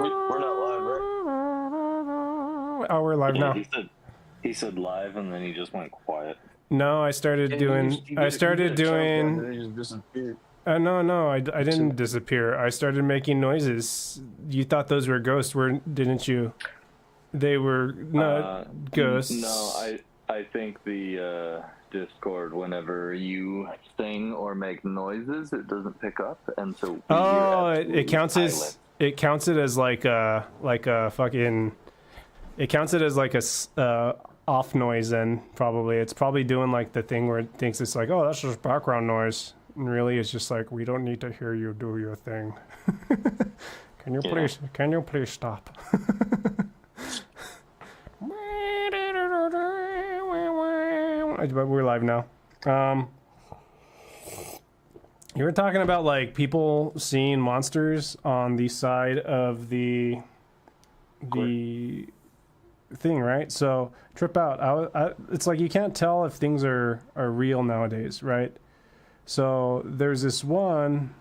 We're not live, right? Oh, we're live now. He said live, and then he just went quiet. No, I started doing. I started doing. They just disappeared. No, I didn't disappear. I started making noises. You thought those were ghosts, didn't you? They were not ghosts. No, I think the Discord, whenever you sing or make noises, it doesn't pick up, and so it counts as like a fucking. It counts it as like a off noise, and probably it's probably doing like the thing where it thinks it's like, oh, that's just background noise, and really it's just like, we don't need to hear you do your thing. Can you please stop? But we're live now. You were talking about like people seeing monsters on the side of the thing, right? So trip out. It's like you can't tell if things are real nowadays, right? So there's this one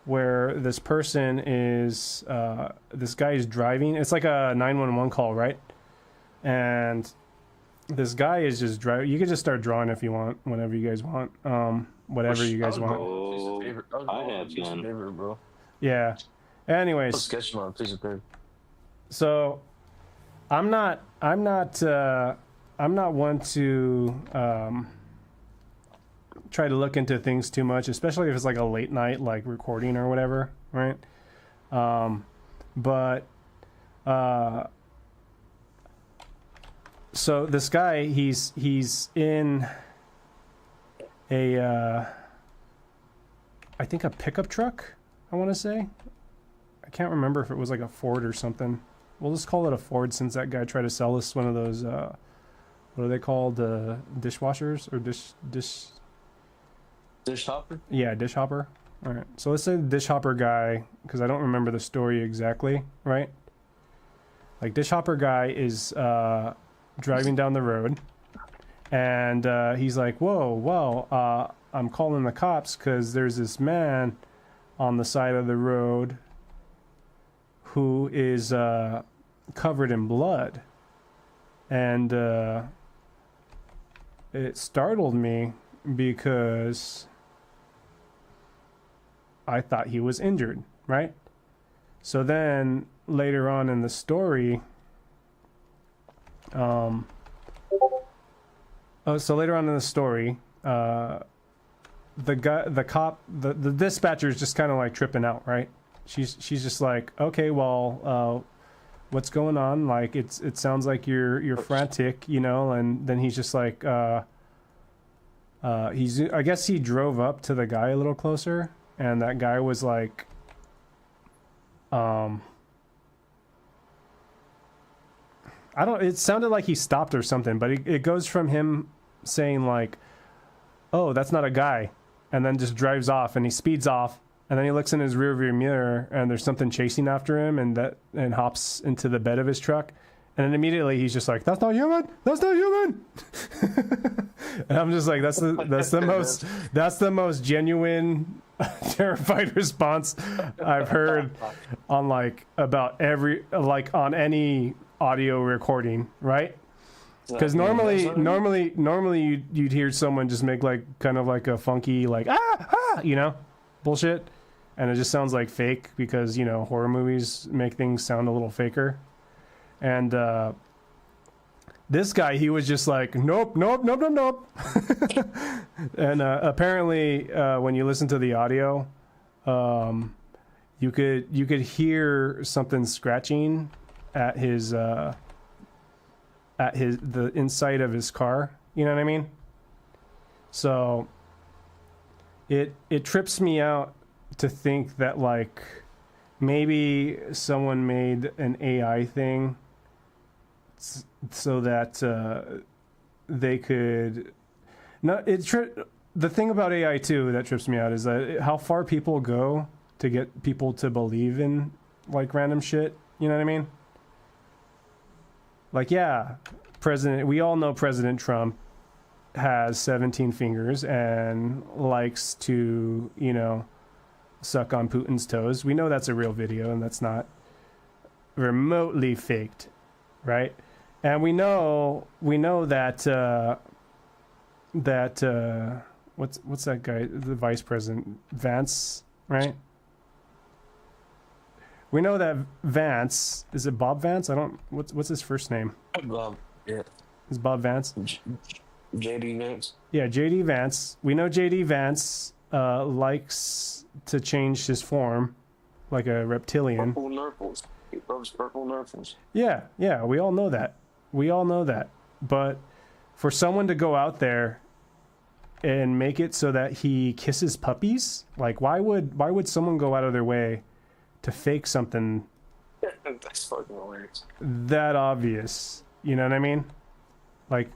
where this person is this guy is driving. It's like a 911 call, right? And this guy is just driving. You can just start drawing if you want, whenever you guys want. Whatever you guys want. I have favorite, bro. Yeah. Anyways. Sketching on a piece of paper. So I'm not one to try to look into things too much, especially if it's like a late night like recording or whatever, right? So this guy, he's in a I think a pickup truck, I want to say. I can't remember if it was like a Ford or something. We'll just call it a Ford, since that guy tried to sell us one of those what are they called, dishwashers or dish hopper? Yeah, dish hopper. All right, so let's say the dish hopper guy, because I don't remember the story exactly, right? Like, dish hopper guy is driving down the road, and he's like, whoa, I'm calling the cops because there's this man on the side of the road who is covered in blood. And it startled me because I thought he was injured, right? So then later on in the story, the dispatcher is just kind of like tripping out, right? She's just like, okay, well, what's going on? Like, it sounds like you're frantic, you know. And then he's just like, I guess he drove up to the guy a little closer, and that guy was like, it sounded like he stopped or something, but it goes from him saying like, oh, that's not a guy, and then just drives off, and he speeds off, and then he looks in his rearview mirror, and there's something chasing after him, and hops into the bed of his truck, and then immediately he's just like, that's not human, and I'm just like, that's the most genuine terrified response I've heard on like about on any audio recording, right? Because normally you'd hear someone just make like kind of like a funky like you know, bullshit, and it just sounds like fake because, you know, horror movies make things sound a little faker. And this guy, he was just like, nope. And apparently when you listen to the audio, you could hear something scratching at the inside of his car, you know what I mean? So it trips me out to think that like maybe someone made an AI thing so that they could the thing about AI too that trips me out is that how far people go to get people to believe in like random shit, you know what I mean? Like, yeah, we all know President Trump has 17 fingers and likes to, you know, suck on Putin's toes. We know that's a real video, and that's not remotely faked, right? And we know that what's that guy, the vice president, Vance, right? We know that Vance, is it Bob Vance? I don't, what's his first name? Bob, yeah. Is Bob Vance? JD Vance. Yeah, JD Vance. We know JD Vance likes to change his form like a reptilian. Purple nurples. He loves purple nurples. Yeah, we all know that. But for someone to go out there and make it so that he kisses puppies, like why would someone go out of their way to fake something That's fucking hilarious. that obvious? You know what I mean? Like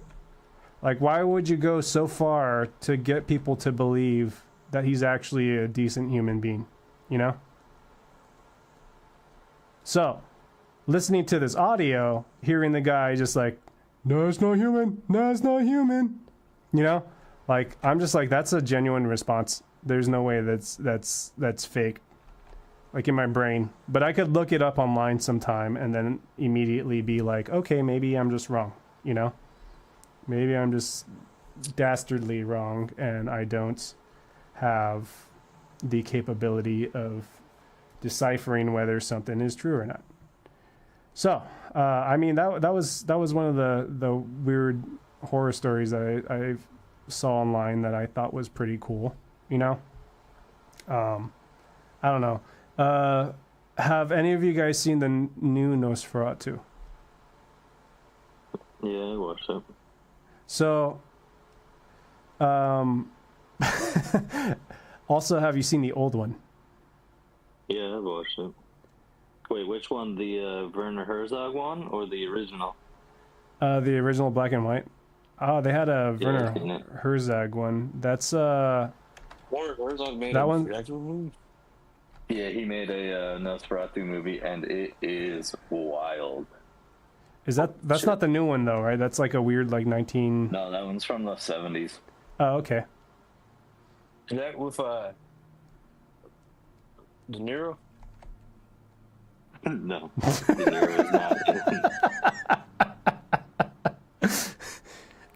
why would you go so far to get people to believe that he's actually a decent human being, you know? So, listening to this audio, hearing the guy just like, no, it's not human. No, it's not human. You know? Like, I'm just like, that's a genuine response. There's no way that's fake. Like in my brain. But I could look it up online sometime and then immediately be like, okay, maybe I'm just wrong, you know? Maybe I'm just dastardly wrong and I don't have the capability of deciphering whether something is true or not. So, I mean, that was one of the weird horror stories that I saw online that I thought was pretty cool, you know? I don't know. Have any of you guys seen the new Nosferatu? Yeah, I watched it. So, also, have you seen the old one? Yeah, I watched it. Wait, which one? The Werner Herzog one or the original? The original black and white. Oh, they had a Yeah, I've seen Werner it. Herzog one. That's Warner Herzog made That one- a actual movie. Yeah, he made a Nosferatu movie, and it is wild. that's not the new one though, right? That's like a weird like 19. No, that one's from the 70s. Oh, okay. Is that with De Niro? No, De Niro is not.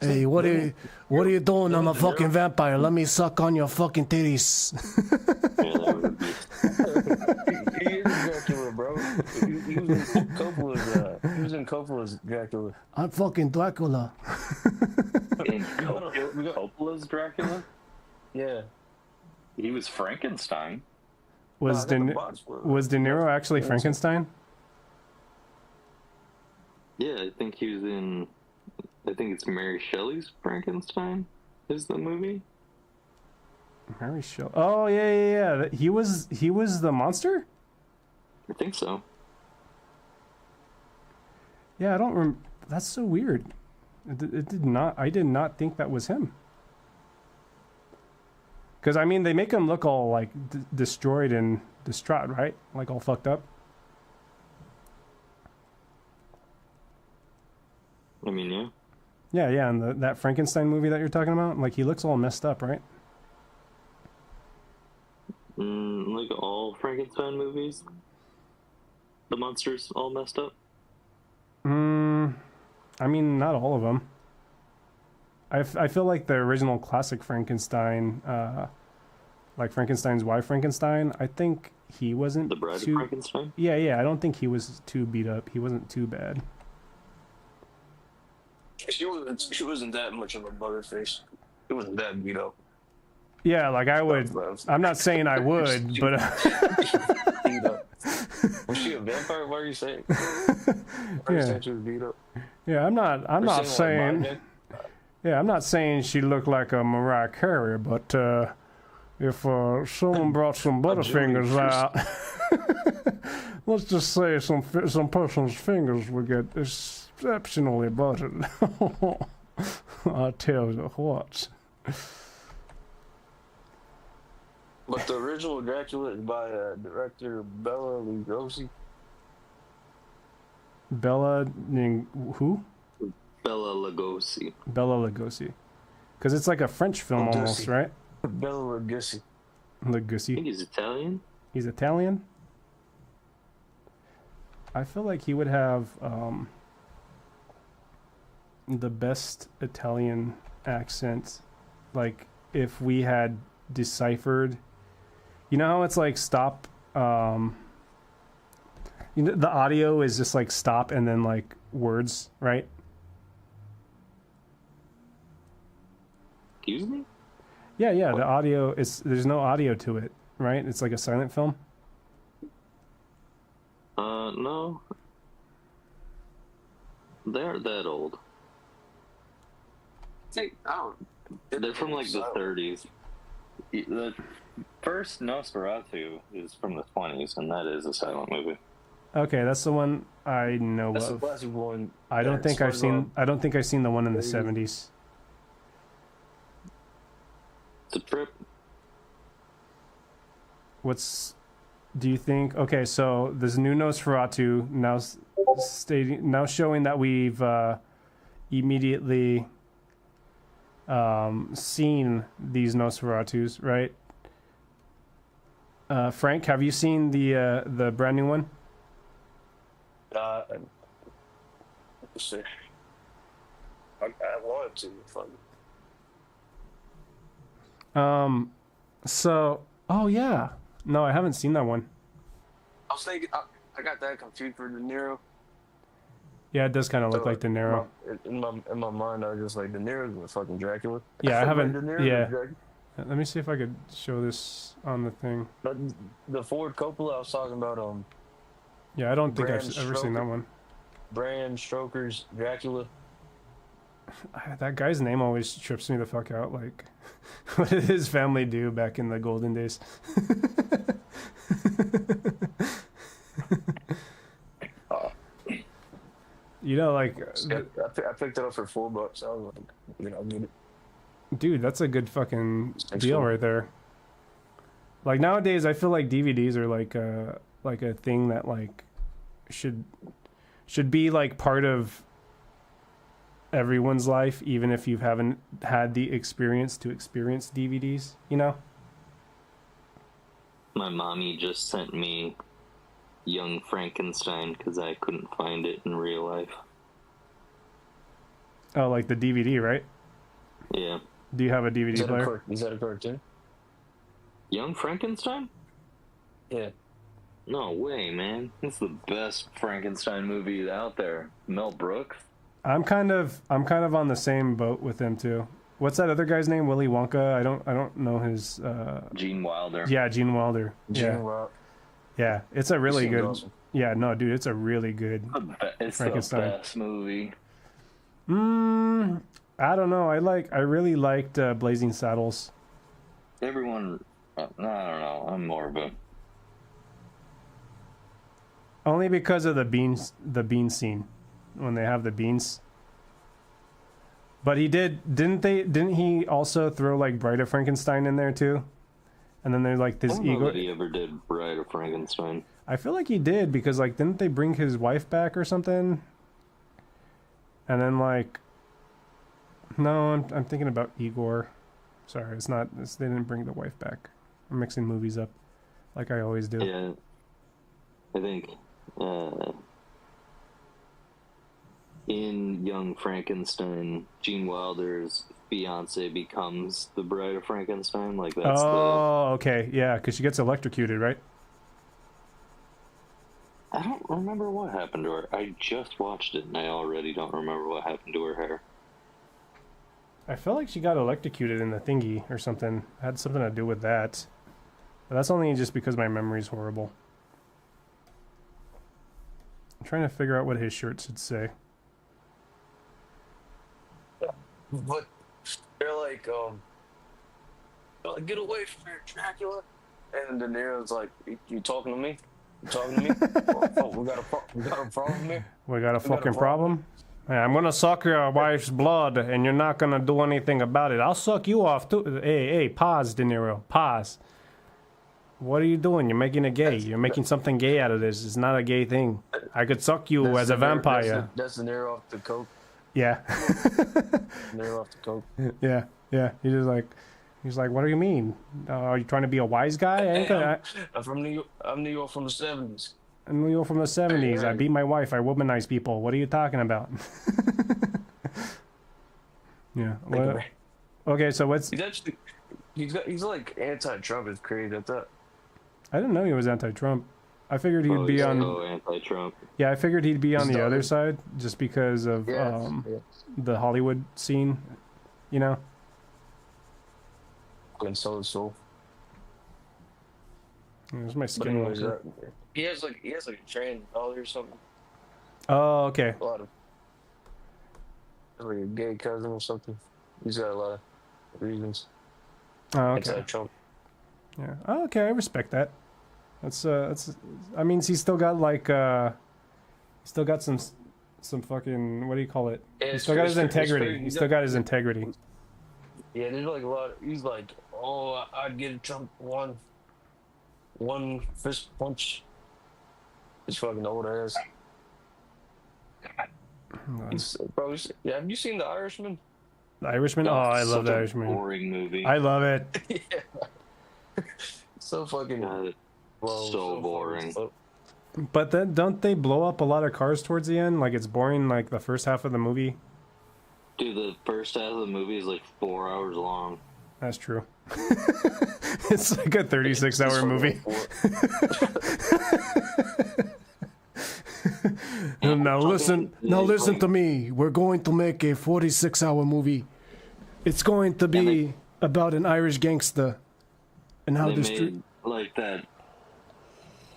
Hey, what are you doing? I'm a fucking vampire. Let me suck on your fucking titties. Yeah, that would be. He is Dracula, bro. He was in Coppola's. He was in Coppola's Dracula. I'm fucking Dracula. In Coppola's Dracula? Yeah. He was Frankenstein. Was No, I got De the box for it. was De Niro actually Frankenstein? Yeah, I think he was in. I think it's Mary Shelley's Frankenstein. Is the movie? Mary Shelley. Oh yeah. He was the monster. I think so. Yeah, I don't. That's so weird. It did not. I did not think that was him. Because I mean, they make him look all like destroyed and distraught, right? Like all fucked up. I mean, yeah. Yeah, and that Frankenstein movie that you're talking about, like he looks all messed up, right? Like all Frankenstein movies, the monsters all messed up. I mean, not all of them. I feel like the original classic Frankenstein, like Frankenstein's wife Frankenstein, I think he wasn't The Bride too. of Frankenstein. Yeah, I don't think he was too beat up. He wasn't too bad. She wasn't that much of a butterface. It wasn't that beat up. Yeah, like I would. I'm not saying I would, but Beat up. Was she a vampire? What are you saying? Yeah. She was beat up. yeah, I'm not Or saying. like Yeah, I'm not saying she looked like a Mariah Carey, but if someone brought some Butterfingers out, let's just say some person's fingers would get exceptionally buttered. I tell you what. But the original Dracula is by director Bela Lugosi. Who? Bela Lugosi. Bela Lugosi. Because it's like a French film Lugosi. almost, right? Bela Lugosi. I Lugosi. think he's Italian. He's Italian? I feel like he would have the best Italian accent, like if we had deciphered. You know how it's like stop. You know, the audio is just like stop and then like words, right? Excuse me? Yeah, the audio is, there's no audio to it, right? It's like a silent film. No. They're that old. They're from like the 30s. The first Nosferatu is from the 20s, and that is a silent movie. Okay, that's the one I know That's of. the classic one. I don't think I've seen the one in the 70s. It's a trip. Do you think? Okay, so this new Nosferatu now showing that we've immediately seen these Nosferatus, right? Frank, have you seen the brand new one? Let's see. I wanted to. Fun. Oh yeah. No, I haven't seen that one. I was thinking, I got that confused for De Niro. Yeah, it does kind of look like De Niro. In my mind, I was just like, De Niro's a fucking Dracula. Yeah, I haven't. De Niro's Yeah. Dracula. Let me see if I could show this on the thing. But the Ford Coppola I was talking about, Yeah, I don't think Bram I've ever seen that one. Bram Stoker's Dracula. That guy's name always trips me the fuck out. Like, what did his family do back in the golden days? You know, like, I picked it up for $4. I was like, I'll get it. dude, that's a good fucking Thanks, deal man. right there. Like nowadays, I feel like DVDs are like a thing that like should be like part of everyone's life, even if you haven't had the experience to experience DVDs, you know? My mommy just sent me Young Frankenstein because I couldn't find it in real life. Oh, like the DVD, right? Yeah. Do you have a DVD player? Is that a cartoon? Young Frankenstein? Yeah. No way, man. It's the best Frankenstein movie out there. Mel Brooks. I'm kind of on the same boat with him too. What's that other guy's name? Willy Wonka? I don't know his Gene Wilder. Yeah, Gene Wilder. Yeah, it's a really good. Awesome. Yeah, no, dude, it's a really good It's Frankenstein. the best movie. I don't know. I really liked Blazing Saddles. Everyone, I don't know. I'm more of a. Only because of the bean scene when they have the beans. But he didn't he also throw like Bride of Frankenstein in there too? And then there's like this I don't know ego. that he ever did Bride of Frankenstein. I feel like he did because like didn't they bring his wife back or something? And then like, no, I'm thinking about Igor. Sorry, it's not. They didn't bring the wife back. I'm mixing movies up, like I always do. Yeah, I think in Young Frankenstein, Gene Wilder's fiance becomes the Bride of Frankenstein. Like that's okay, yeah, because she gets electrocuted, right? I don't remember what happened to her. I just watched it, and I already don't remember what happened to her hair. I felt like she got electrocuted in the thingy or something. It had something to do with that. But that's only just because my memory's horrible. I'm trying to figure out what his shirt should say. But they're like, get away from here, Dracula. And De Niro's like, you talking to me? You talking to me? we got a problem here? We got a fucking problem? Hey, I'm gonna suck your wife's blood, and you're not gonna do anything about it. I'll suck you off too. Hey, pause, De Niro. Pause. What are you doing? You're making it gay. You're making something gay out of this. It's not a gay thing. I could suck you as a vampire. That's De Niro off the coke. Yeah. De Niro off the coke. Yeah. He's like, what do you mean? Are you trying to be a wise guy? I'm from New York. I'm New York from the 70s. I'm Leo from the 70s. I beat my wife. I womanize people. What are you talking about? Yeah. What? Okay, so what's... He's actually, he's like anti-Trump. It's crazy. I thought. I didn't know he was anti-Trump. I figured he'd be on... anti-Trump. Yeah, I figured he'd be on He's the other done. side just because of the Hollywood scene, you know? And so. There's my But skin. anyways, he has like a trans daughter or something. Oh, okay. A lot of like a gay cousin or something. He's got a lot of reasons. Oh, okay. Anti-Trump. Yeah. Oh, okay, I respect that. That's I mean, he's still got like he's still got some fucking, what do you call it? Yeah, He's still got his integrity. He's still got his integrity. Yeah, there's like a lot. He's like, oh, I'd get Trump one fist punch. His fucking old ass. Bro, yeah, have you seen The Irishman? The Irishman? Oh, I love The Irishman. Boring movie. I love it. Yeah. So fucking so boring. But then don't they blow up a lot of cars towards the end? Like it's boring like the first half of the movie? Dude, the first half of the movie is like 4 hours long. That's true. It's like a 36-hour movie. Now listen to me. We're going to make a 46-hour movie. It's going to be about an Irish gangster and how the street, like that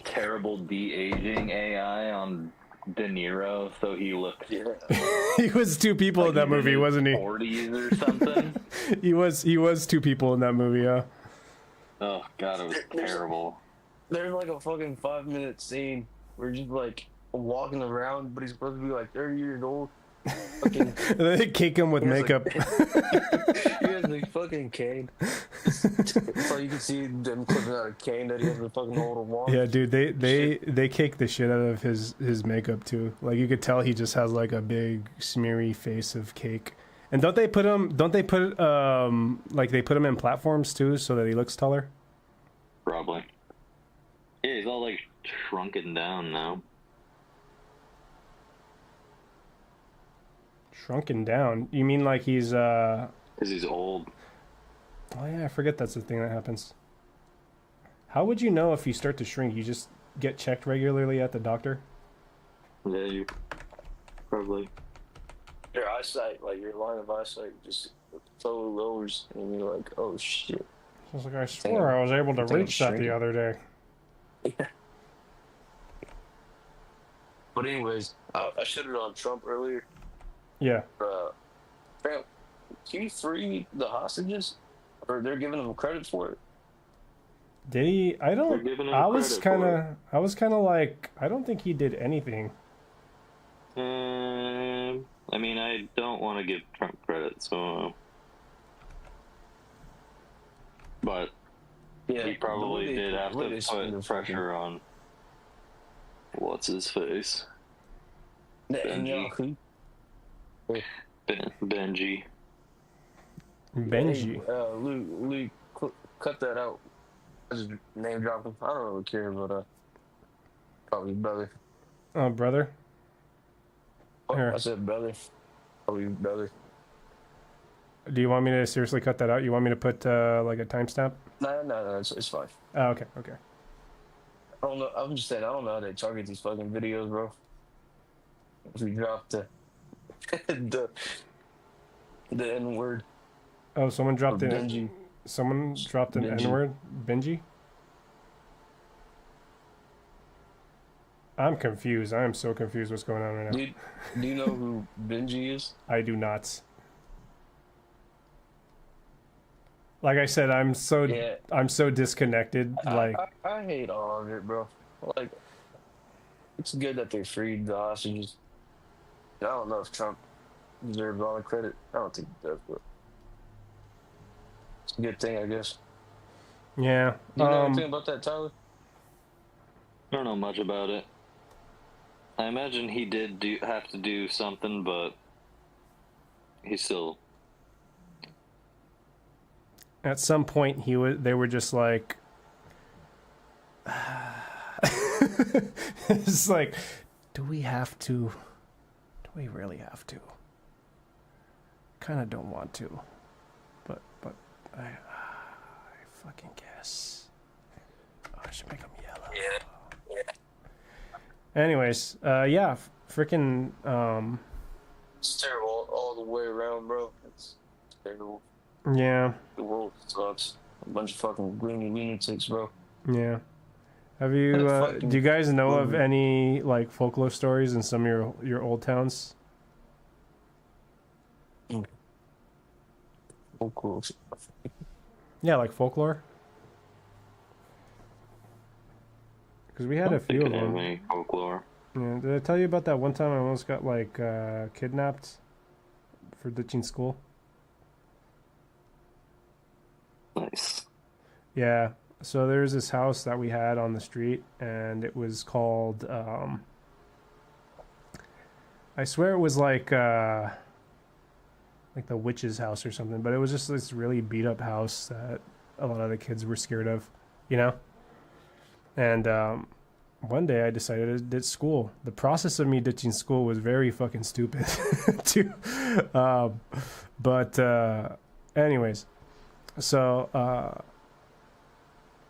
terrible de-aging AI on De Niro, so he looked. He was two people in that movie, wasn't he? 40s or something. He was two people in that movie, yeah. Oh god, it was terrible. There's like a fucking 5-minute scene where just like walking around, but he's supposed to be like 30 years old. Fucking, and then they kick him with makeup. he has a fucking cane. So you can see them clipping out a cane that he has to fucking hold a wall. Yeah, dude, they cake the shit out of his makeup too. Like you could tell he just has like a big smeary face of cake. And don't they put him like they put him in platforms too so that he looks taller? Probably. Yeah, he's all like shrunken down now. Shrunken down? You mean like he's Because he's old. Oh yeah, I forget that's the thing that happens. How would you know if you start to shrink? You just get checked regularly at the doctor? Yeah, you probably. Your eyesight, like your line of eyesight, just totally lowers, and you're like, "Oh shit!" I was like, I swore I was able to reach that the other day. Yeah. But anyways, I shitted on Trump earlier. Yeah. Fam, he freed the hostages, or they're giving him credit for it. Did he? I don't. I was kind of like, I don't think he did anything. I mean, I don't want to give Trump credit, so. But Yeah, he probably did have to put pressure on. What's his face? Benji. Benji. Benji. Hey, Luke, cut that out. I just name dropped him. I don't really care, but probably brother. Oh, brother. Oh, Here. I said brother. Probably brother. Do you want me to seriously cut that out? You want me to put like a timestamp? No, it's fine. Oh, okay. I don't know. I'm just saying, I don't know how they target these fucking videos, bro. If we drop the N word. Oh, someone dropped an Benji. Someone dropped an N word. Benji. I'm confused. I am so confused. What's going on right now? Do you know who Benji is? I do not. Like I said, I'm so disconnected. Like I hate all of it, bro. Like, it's good that they freed the hostages. I don't know if Trump deserves all the credit. I don't think he does, but it's a good thing, I guess. yeah. Do you know anything about that, Tyler? I don't know much about it. I imagine he did have to do something, but he still. At some point, they were just like, It's like, do we have to? Do we really have to? Kind of don't want to, but I fucking guess. Oh, I should make them yellow. Yeah. Anyways, yeah, freaking, It's terrible all the way around, bro. It's terrible. yeah, The world sucks. A bunch of fucking gloomy lunatics, bro. yeah. Have you, do you guys know of any, like, folklore stories in some of your old towns? Oh, cool. Yeah, like folklore? Because we had a few of them. Any folklore. Yeah, did I tell you about that one time I almost got, like, kidnapped for ditching school? Nice. Yeah, so there's this house that we had on the street, and it was called, I swear it was like the witch's house or something, but it was just this really beat up house that a lot of the kids were scared of, you know? And one day I decided to ditch school. The process of me ditching school was very fucking stupid, too. But anyways, so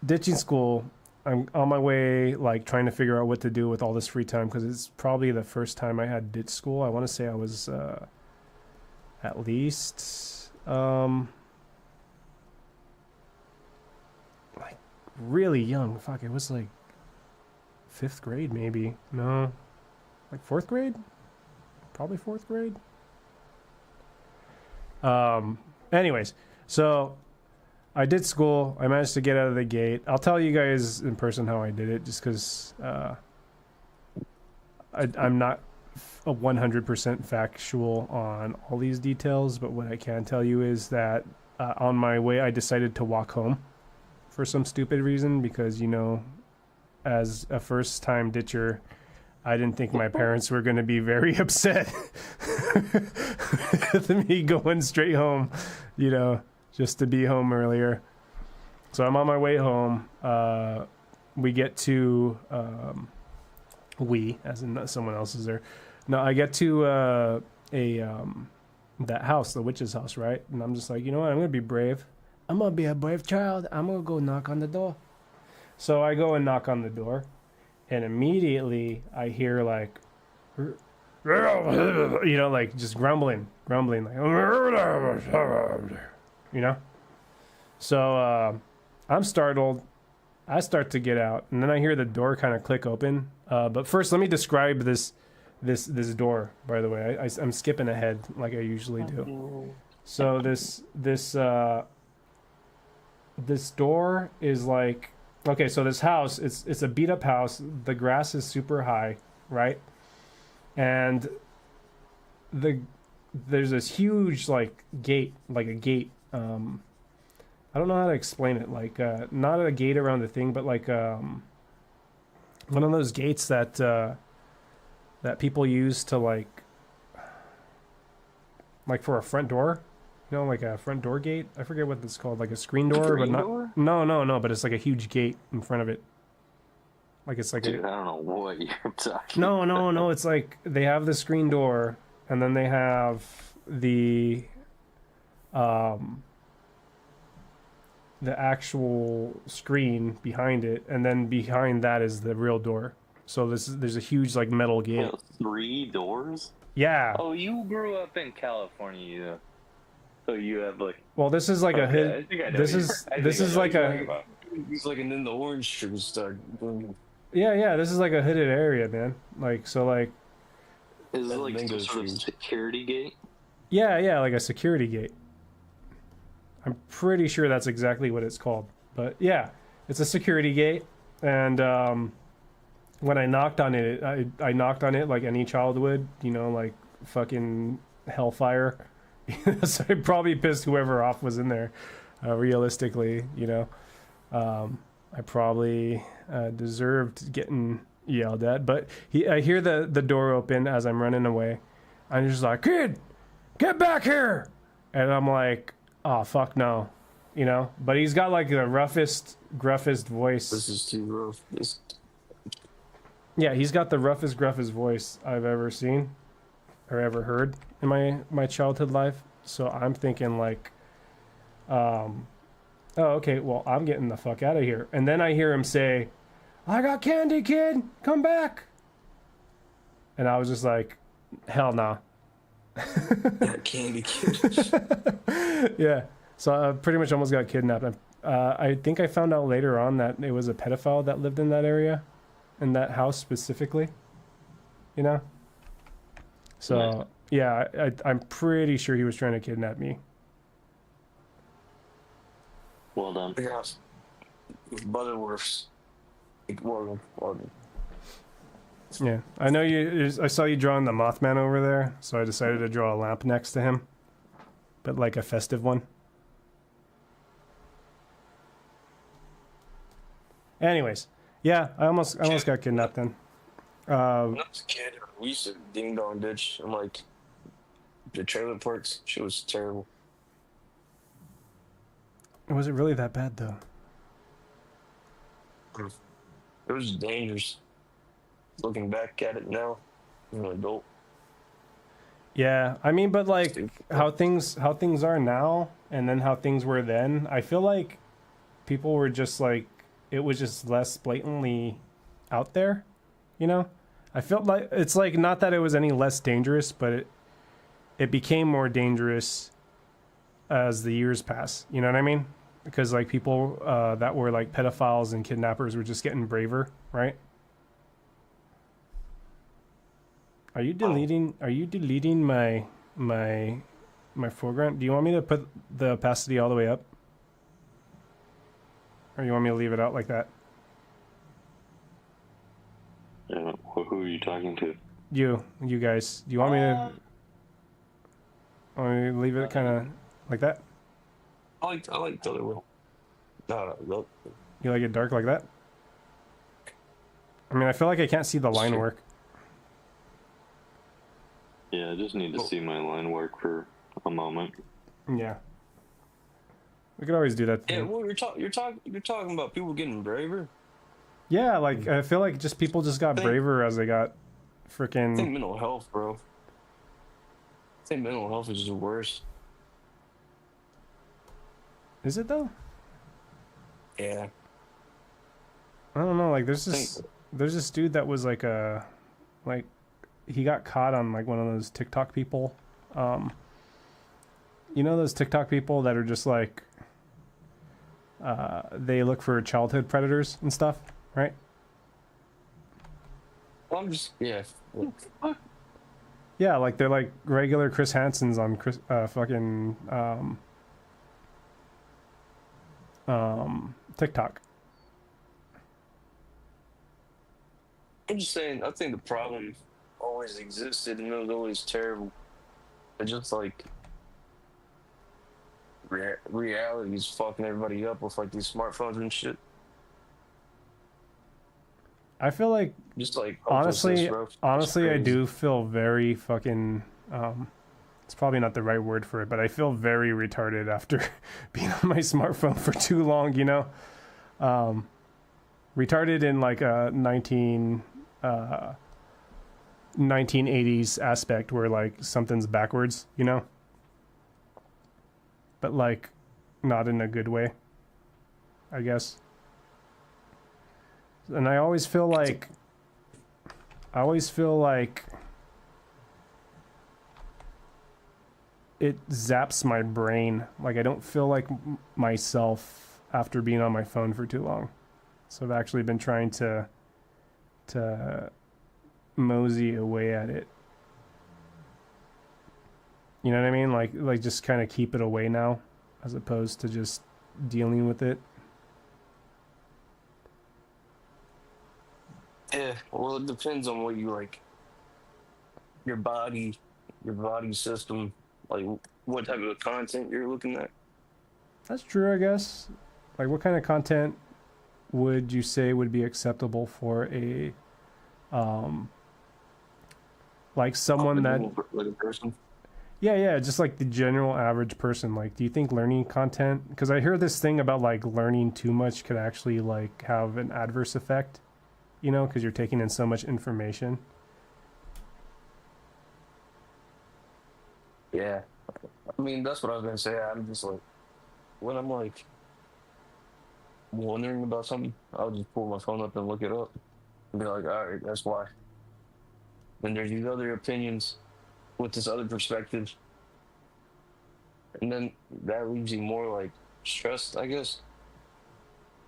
ditching school, I'm on my way, like, trying to figure out what to do with all this free time, because it's probably the first time I had ditched school. I want to say I was at least like really young. Fuck, it was like 5th grade, maybe. No, like 4th grade, probably 4th grade. Anyways, so I did school. I managed to get out of the gate. I'll tell you guys in person how I did it, just because I'm not 100% factual on all these details, but what I can tell you is that on my way I decided to walk home for some stupid reason, because, you know, as a first-time ditcher, I didn't think my parents were going to be very upset with me going straight home, you know, just to be home earlier. So I'm on my way home. We get to, as in someone else is there. No, I get to that house, the witch's house, right? And I'm just like, you know what? I'm going to be brave. I'm going to be a brave child. I'm going to go knock on the door. So I go and knock on the door. And immediately I hear, like, you know, like, just grumbling, like, you know? So I'm startled. I start to get out, and then I hear the door kind of click open. But first, let me describe this door, by the way. I'm skipping ahead like I usually do. So this door is like, okay, so this house, it's a beat up house. The grass is super high, right? And there's this huge, like, gate, like a gate. I don't know how to explain it. Like, not a gate around the thing, but like one of those gates that that people use to like for a front door. You know, like a front door gate. I forget what it's called, like a screen door, but not. Door? No. But it's like a huge gate in front of it. Like it's like Dude, I don't know what you're talking. No. It's like they have the screen door, and then they have the actual screen behind it, and then behind that is the real door. So there's a huge, like, metal gate. 3 doors? Yeah. Oh, you grew up in California, so you have like. Well, this is like a hood. This is like a. It's like, and then the orange sugar start going. Yeah. This is like a hooded area, man. Like, so, like. Is it like some sort of security gate? Yeah, like a security gate. I'm pretty sure that's exactly what it's called. But yeah, it's a security gate, and when I knocked on it, I knocked on it like any child would, you know, like fucking hellfire. So I probably pissed whoever off was in there. Realistically, you know, I probably deserved getting yelled at. But I hear the door open as I'm running away. I'm just like, kid, get back here, and I'm like, oh, fuck no, you know? But he's got, like, the roughest, gruffest voice. This is too rough. Yeah, he's got the roughest, gruffest voice I've ever seen or ever heard in my childhood life. So I'm thinking like, oh, okay, well, I'm getting the fuck out of here. And then I hear him say, I got candy, kid, come back. And I was just like, hell nah. Candy kid. Yeah, so I pretty much almost got kidnapped. I think I found out later on that it was a pedophile that lived in that area, in that house specifically. You know? So, yeah, I'm pretty sure he was trying to kidnap me. Well done. Yes. Butterworths. Morgan. Yeah, I know you. I saw you drawing the Mothman over there, so I decided to draw a lamp next to him, but like a festive one. Anyways, yeah, I almost got kidnapped then. When I was a kid, we used to ding dong ditch and like the trailer parks. Shit was terrible. Was it really that bad though? It was dangerous. Looking back at it now, I'm an adult. Yeah, I mean, but like how things are now, and then how things were then. I feel like people were just like, it was just less blatantly out there, you know. I felt like it's like not that it was any less dangerous, but it became more dangerous as the years pass. You know what I mean? Because like people that were like pedophiles and kidnappers were just getting braver, right? Are you deleting? Are you deleting my foreground? Do you want me to put the opacity all the way up, or you want me to leave it out like that? Who are you talking to? You guys. Do you want me to leave it kind of like that? I like the other one. No. You like it dark like that? I mean, I feel like I can't see the line work. Yeah, I just need to see my line work for a moment. Yeah. We could always do that. Yeah, well, you're talking about people getting braver. Yeah, like I feel like just people just got braver as they got freaking. I think mental health, bro. I think mental health is the worst. Is it though? Yeah. I don't know. Like there's this dude that was like he got caught on like one of those TikTok people. You know those TikTok people that are just like they look for childhood predators and stuff, right? Well, I'm just Yeah, like they're like regular Chris Hansen's on TikTok. I'm just saying. I think the problem always existed and it was always terrible. It just like reality is fucking everybody up with like these smartphones and shit. I feel like Just like honestly, hopelessness, I do feel very fucking. It's probably not the right word for it, but I feel very retarded after being on my smartphone for too long. You know, retarded in like a 1980s aspect where like something's backwards. You know, but like not in a good way, I guess. And I always feel like it zaps my brain. Like I don't feel like myself after being on my phone for too long. So I've actually been trying to mosey away at it. You know what I mean? Like just kind of keep it away now, as opposed to just dealing with it. Yeah, well, it depends on what you like. Your body system, like what type of content you're looking at. That's true, I guess. Like, what kind of content would you say would be acceptable for a, like someone that, like a person? yeah, just like the general average person. Like, do you think learning content? Because I hear this thing about like learning too much could actually like have an adverse effect. you know, because you're taking in so much information. Yeah. I mean, that's what I was gonna say. I'm just like, when I'm like wondering about something, I'll just pull my phone up and look it up and be like, all right, that's why. Then there's these other opinions with this other perspective, and then that leaves you more like stressed, I guess.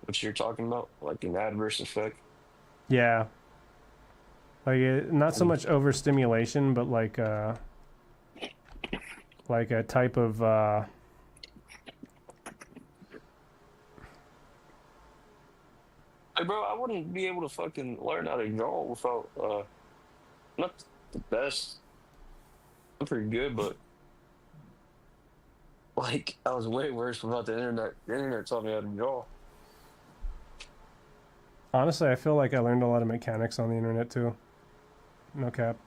What you're talking about, like an adverse effect. Yeah. Not so much overstimulation, but like a type of Hey, bro, I wouldn't be able to fucking learn how to draw without not the best. I'm pretty good, but like I was way worse without the internet. The internet taught me how to draw. honestly, I feel like I learned a lot of mechanics on the internet too. No cap.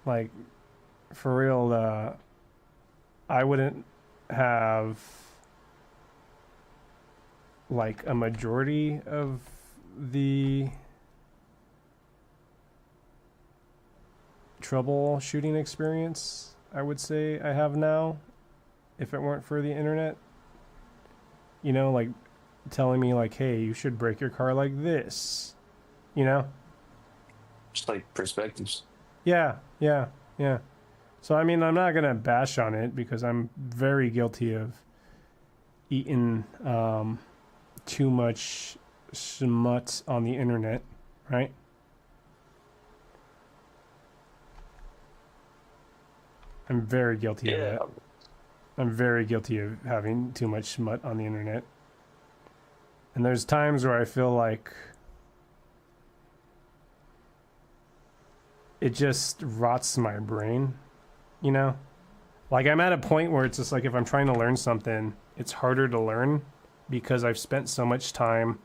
Like, for real, I wouldn't have like a majority of the troubleshooting experience I would say I have now if it weren't for the internet. You know, like telling me like, hey, you should brake your car like this. You know? Just like perspectives. Yeah, yeah, yeah. So I mean, I'm not gonna bash on it because I'm very guilty of eating too much smut on the internet, right? I'm very guilty of Yeah, that. I'm very guilty of having too much smut on the internet. And there's times where I feel like it just rots my brain, you know? Like, I'm at a point where it's just like if I'm trying to learn something, it's harder to learn because I've spent so much time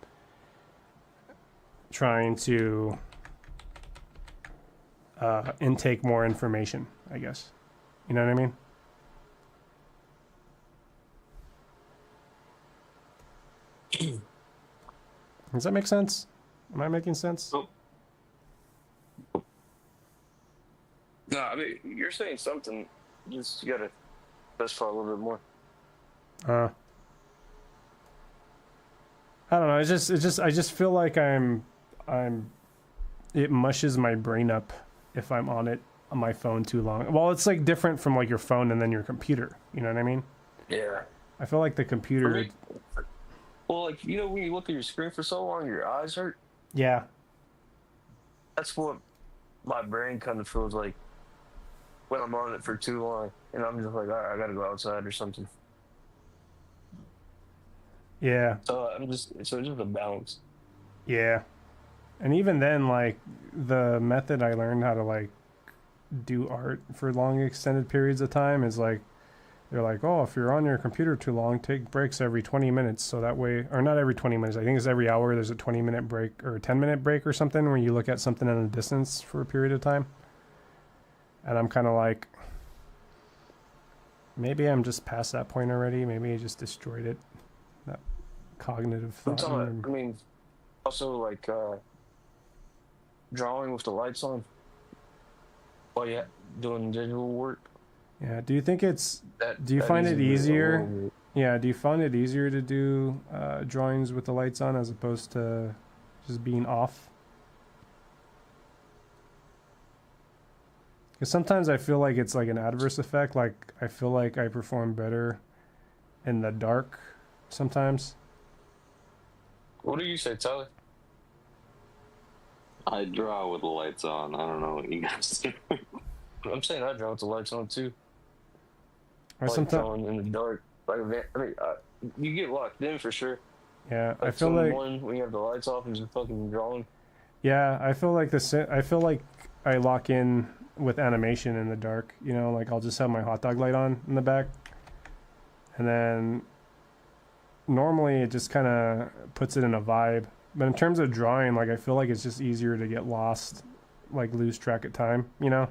trying to intake more information, I guess. You know what I mean? Does that make sense? Am I making sense? Oh. No, I mean you're saying something. You just gotta specify a little bit more. I don't know. I just feel like it mushes my brain up if I'm on my phone too long. Well, it's like different from like your phone and then your computer. You know what I mean? Yeah. I feel like the computer. Well, like you know, when you look at your screen for so long, your eyes hurt. Yeah. That's what my brain kind of feels like when I'm on it for too long, and I'm just like, all right, I gotta go outside or something. Yeah. So it's just a balance. Yeah. And even then, like the method I learned how to like do art for long extended periods of time is like they're like, oh, if you're on your computer too long, take breaks every 20 minutes. So that way, or not every 20 minutes, I think it's every hour there's a 20-minute break or a 10-minute break or something where you look at something in a distance for a period of time. And I'm kind of like, maybe I'm just past that point already. Maybe I just destroyed it. That cognitive thought. I mean, also like drawing with the lights on while you're doing digital work. Yeah. Do you think do you find it easier? Yeah. Do you find it easier to do drawings with the lights on as opposed to just being off? Because sometimes I feel like it's like an adverse effect. Like I feel like I perform better in the dark sometimes. What do you say, Tyler? I draw with the lights on. I don't know what you guys do. I'm saying I draw with the lights on too. Or Like sometimes, drawing in the dark. Like I mean, you get locked in for sure. yeah, Like I feel like when you have the lights off and just fucking drawing. yeah, I feel like I feel like I lock in with animation in the dark. You know, like I'll just have my hot dog light on in the back, and then normally it just kind of puts it in a vibe. But in terms of drawing, like I feel like it's just easier to get lost, like lose track of time. You know?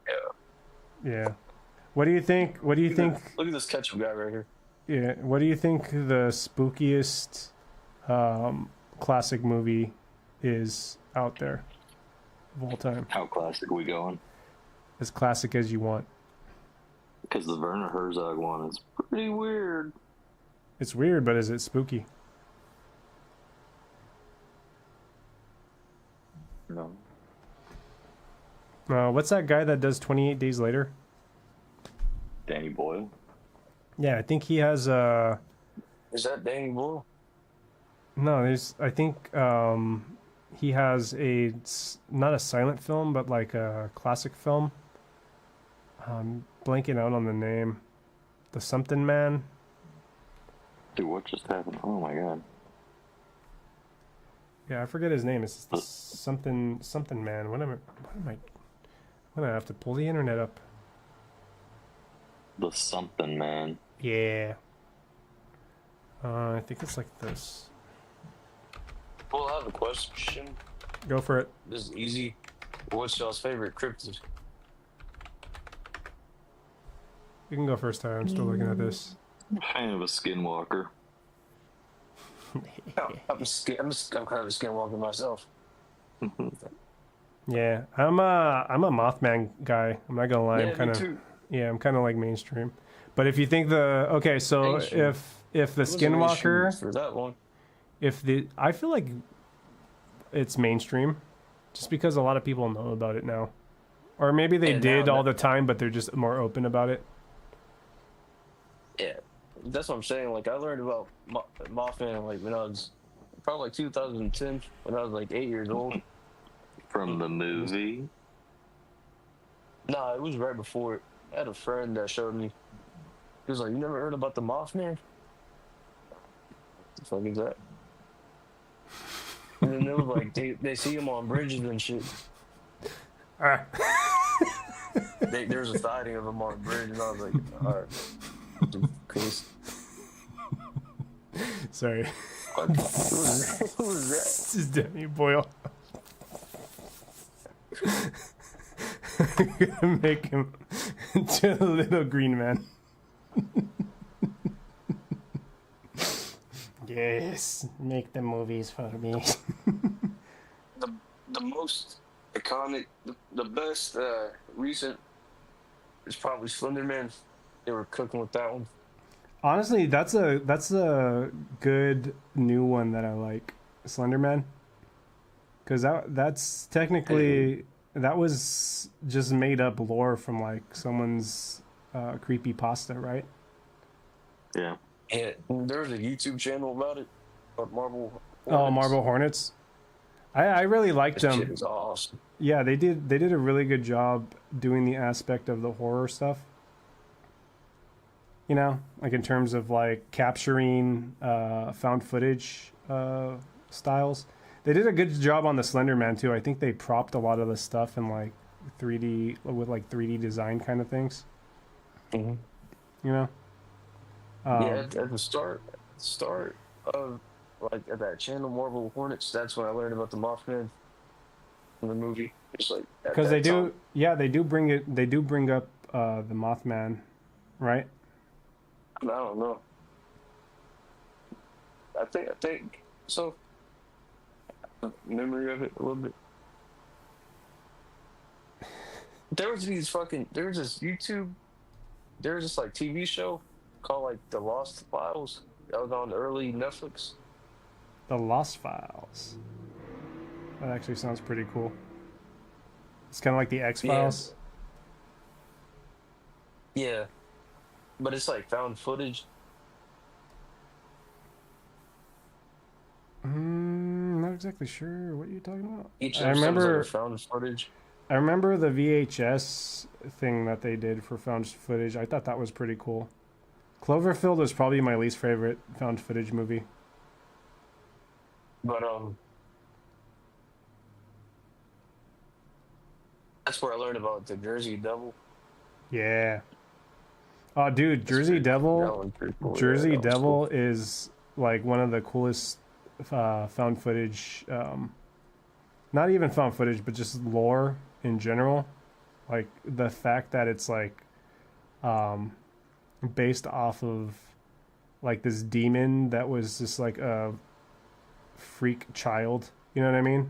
Yeah. Yeah. What do you think? What do you think? Look at this ketchup guy right here. Yeah. What do you think the spookiest classic movie is out there of all time? How classic we going? As classic as you want. Because the Werner Herzog one is pretty weird. It's weird, but is it spooky? No. What's that guy that does 28 Days Later? Danny Boyle. Yeah, I think he has a. Is that Danny Boyle? No, I think he has not a silent film, but like a classic film. I'm blanking out on the name. The Something Man. Dude, what just happened? Oh my god. Yeah, I forget his name. It's the something man. What am I? I'm gonna have to pull the internet up. The Something Man. Yeah. I think it's like this. Well, I have a question. Go for it. This is easy. What's y'all's favorite cryptid? You can go first, Tyler. I'm still looking at this. Kind of a skinwalker. I'm kind of a skinwalker myself. Yeah, I'm a Mothman guy. I'm not gonna lie. Yeah, me too. I'm kind of like mainstream. But if you think so Mainstream. if the It wasn't really true Skinwalker, for that one. I feel like it's mainstream, just because a lot of people know about it now, or maybe they And did now all the time, but they're just more open about it. Yeah, that's what I'm saying. Like I learned about Mothman like when I was probably like 2010 when I was like 8 years old. From the movie. Nah, it was right before it. I had a friend that showed me. He was like, "You never heard about the Mothman? What the fuck is that?" And then it was like they see him on bridges and shit. Ah. There's a sighting of him on a bridge, and I was like, "All right, Chris." Sorry, What was that? Who was that? this is Danny Boyle. I'm gonna make him into a little green man. Yes, make the movies for me. The most iconic, the best recent is probably Slender Man. They were cooking with that one. Honestly, that's a good new one that I like, Slenderman. Because that's technically that was just made up lore from like someone's creepy pasta, right? Yeah. And there's a YouTube channel about it, called Marble. Oh, Marble Hornets. I really liked That them. shit is awesome. Yeah, they did a really good job doing the aspect of the horror stuff. You know, like in terms of like capturing found footage styles. They did a good job on the Slender Man too. I think they propped a lot of the stuff in like 3D with like 3D design kind of things. Mm-hmm. You know. Yeah, at the start of like at that channel, Marble Hornets. That's when I learned about the Mothman in the movie. It's like because they do bring it. They do bring up the Mothman, right? I don't know. I think so. Memory of it a little bit. There was this YouTube. There was this like TV show called like The Lost Files that was on early Netflix. The Lost Files. That actually sounds pretty cool. It's kind of like the X-Files. Yeah, but it's like found footage. Not exactly sure what you're talking about. Each I episode remember was like a found footage. I remember the VHS thing that they did for found footage. I thought that was pretty cool. Cloverfield was probably my least favorite found footage movie. But that's where I learned about the Jersey Devil. Yeah. Oh, dude, Jersey Devil. Cool. Jersey Yeah, that was Devil cool. is like one of the coolest found footage. Not even found footage, but just lore in general. Like the fact that it's like based off of like this demon that was just like a freak child. You know what I mean?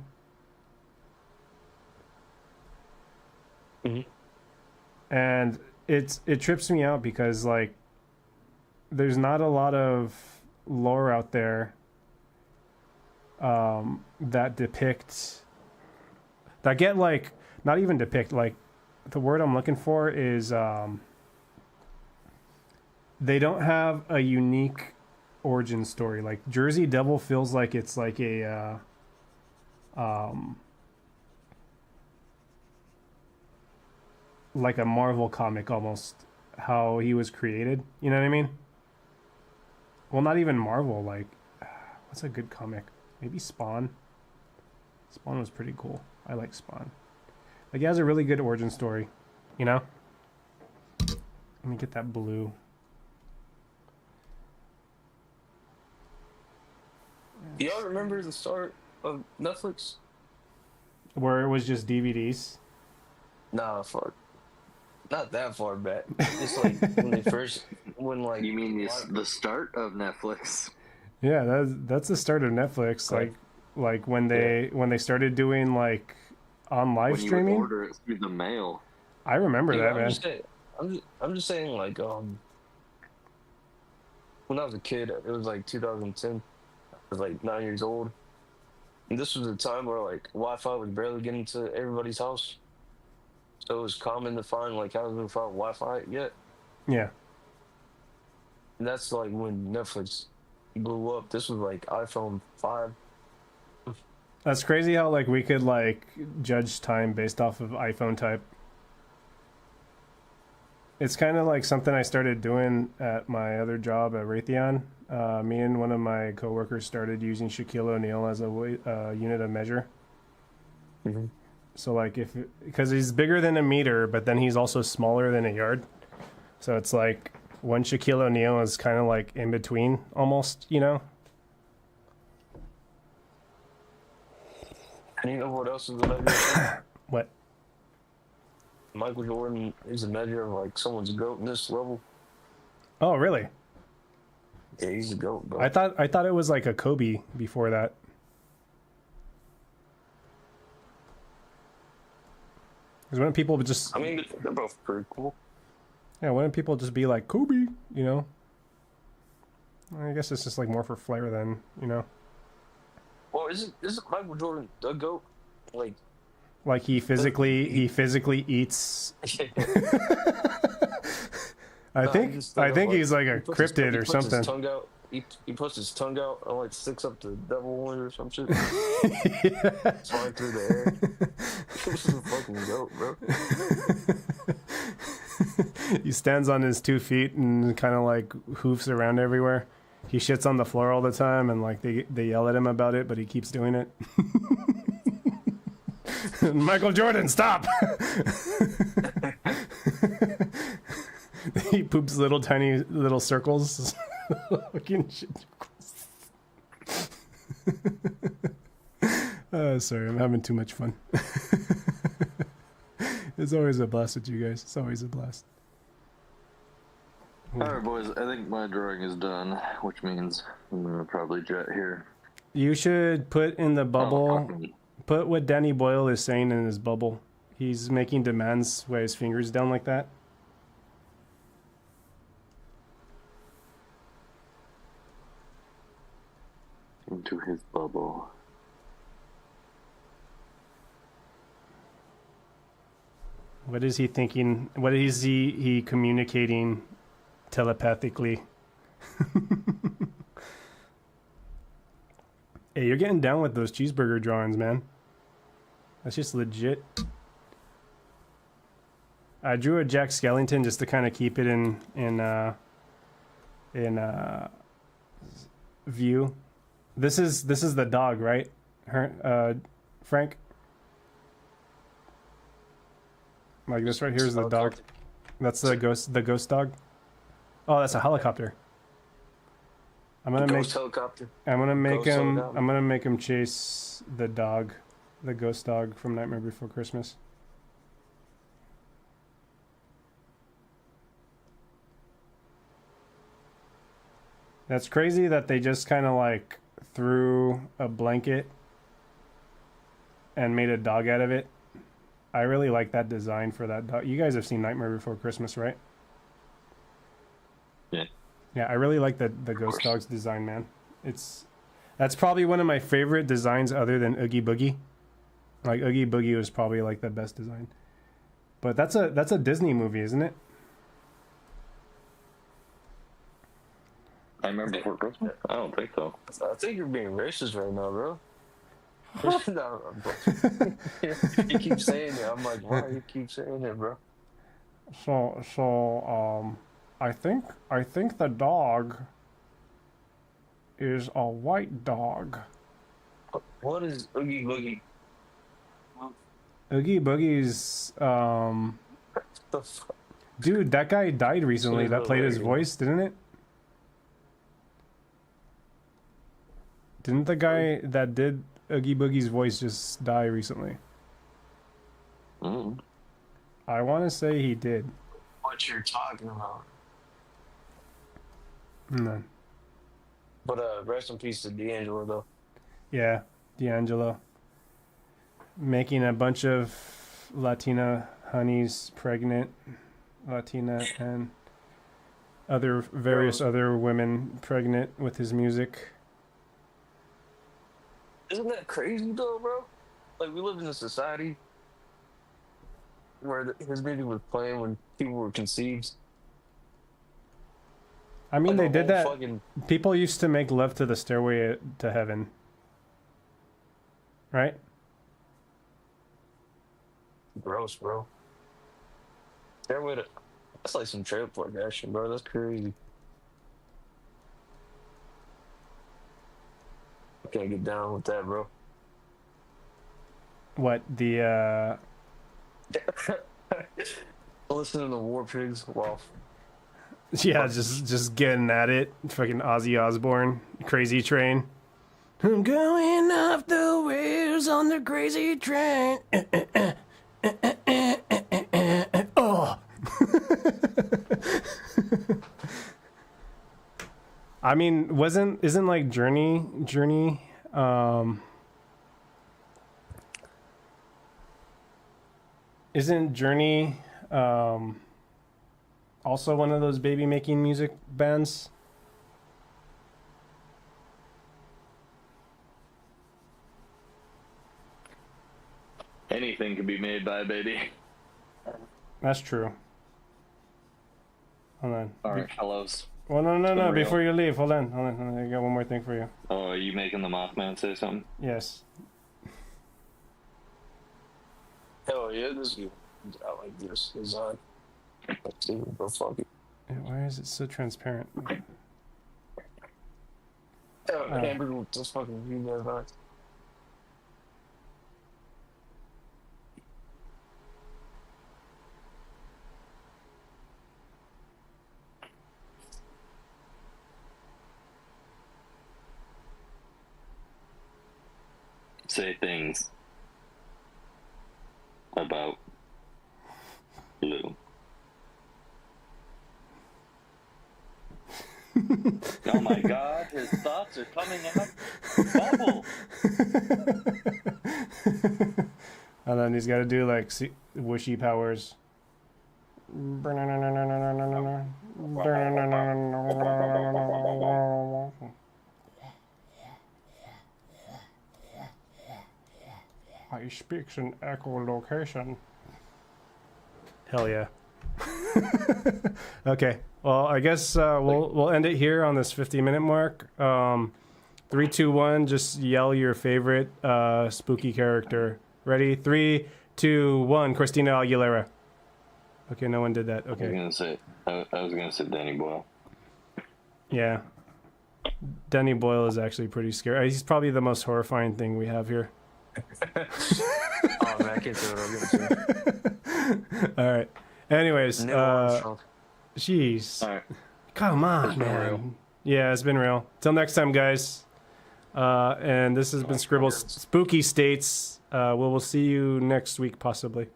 And it trips me out because like there's not a lot of lore out there that depict that get like not even depict like the word I'm looking for is they don't have a unique origin story. Like Jersey Devil feels like it's like a like a Marvel comic almost, how he was created. You know what I mean? Well, not even Marvel. Like, what's a good comic? Maybe Spawn. Spawn was pretty cool. I like Spawn. Like, he has a really good origin story. You know? Let me get that blue. Do y'all remember the start of Netflix? Where it was just DVDs? Nah, fuck. Not that far back. It's like when they first, when like. You mean the start of Netflix? Yeah, that's the start of Netflix. Like when they started doing like on live when streaming. You would order it through the mail. I remember that, man. I'm just saying, like when I was a kid, it was like 2010. I was like 9 years old, and this was a time where like Wi-Fi was barely getting to everybody's house. So it was common to find like houses without Wi-Fi yet. Yeah. And that's like when Netflix blew up. This was like iPhone 5. That's crazy how like we could like judge time based off of iPhone type. It's kind of like something I started doing at my other job at Raytheon. Me and one of my coworkers started using Shaquille O'Neal as a unit of measure. Mm-hmm. So like because he's bigger than a meter, but then he's also smaller than a yard. So it's like one Shaquille O'Neal is kind of like in between almost, you know? And you know what else is a measure? What? Michael Jordan is a measure of like someone's GOAT in this level. Oh, really? Yeah, he's a GOAT, bro. I thought it was like a Kobe before that. Because when people just... I mean, they're both pretty cool. Yeah, wouldn't people just be like, Kobe, you know? I guess it's just like more for flair than, you know? Well, isn't Michael Jordan the GOAT? Like he physically eats... I think he's like a cryptid or something. His tongue out. He puts his tongue out and like sticks up the devil horn or some shit. Yeah. Flying through the air. This is a fucking goat, bro. He stands on his 2 feet and kind of like hoofs around everywhere. He shits on the floor all the time, and like they yell at him about it, but he keeps doing it. Michael Jordan, stop! He poops tiny little circles. Fucking shit. Sorry, I'm having too much fun. It's always a blast with you guys. It's always a blast. Alright, boys, I think my drawing is done, which means I'm gonna probably jet here. You should put in the bubble, put what Danny Boyle is saying in his bubble. He's making demands with his fingers down like that. Into his bubble. What is he thinking? What is he communicating telepathically? Hey, you're getting down with those cheeseburger drawings, man. That's just legit. I drew a Jack Skellington just to kind of keep it in view. This is the dog, right? Frank? Like this right here is the dog. That's the ghost dog. Oh, that's a helicopter. I'm gonna make him chase the dog, the ghost dog from Nightmare Before Christmas. That's crazy that they just kind of like threw a blanket and made a dog out of it. I really like that design for that dog. You guys have seen Nightmare Before Christmas, right? Yeah. Yeah, I really like the Ghost Dog's design, man. That's probably one of my favorite designs other than Oogie Boogie. Like Oogie Boogie was probably like the best design. But that's a Disney movie, isn't it? Nightmare Before Christmas? I don't think so. I think you're being racist right now, bro. No, you keep saying it. I'm like, why you keep saying it, bro? So I think the dog is a white dog. What is Oogie Boogie? Oogie Boogie's The fuck? dude, that guy died recently that played his voice, didn't it? Didn't the guy that did Oogie Boogie's voice just die recently? Mm. I want to say he did. What you're talking about? No. But rest in peace to D'Angelo, though. Yeah, D'Angelo. Making a bunch of Latina honeys pregnant. Latina and various other women pregnant with his music. Isn't that crazy, though, bro? Like, we live in a society where his music was playing when people were conceived. I mean, Like, they did that. Fucking... People used to make love to the Stairway to Heaven. Right? Gross, bro. Stairway to... That's like some trailer park action, bro. That's crazy. I can't get down with that, bro. What, the, Listening to War Pigs while... Yeah, just getting at it. Fucking Ozzy Osbourne. Crazy Train. I'm going off the wheels on the crazy train. Oh. I mean, isn't like Journey, isn't Journey, also one of those baby making music bands? Anything can be made by a baby. That's true. Hold on. Alright, fellows. Well, no. real. Before you leave, hold on. I got one more thing for you. Oh, are you making the Mothman say something? Yes. Hell yeah, this is... I like this design. Let's see, bro, fuck it. Why is it so transparent? Hamburger with this fucking huge design. Say things about Lou. Oh my god, his thoughts are coming out. Bubble! And then he's got to do like whooshy powers. He speaks in echolocation. Hell yeah. Okay. Well, I guess we'll end it here on this 50-minute mark. 3, 2, 1. Just yell your favorite spooky character. Ready? 3, 2, 1. Christina Aguilera. Okay, no one did that. Okay. I was gonna say Danny Boyle. Yeah. Danny Boyle is actually pretty scary. He's probably the most horrifying thing we have here. Oh man, I can't say what I'm gonna say. All right. Anyways, jeez. Alright. Come on, It's been man. real. Yeah, it's been real. Till next time, guys. And this has been Scribbled Spooky States. We will see you next week, possibly.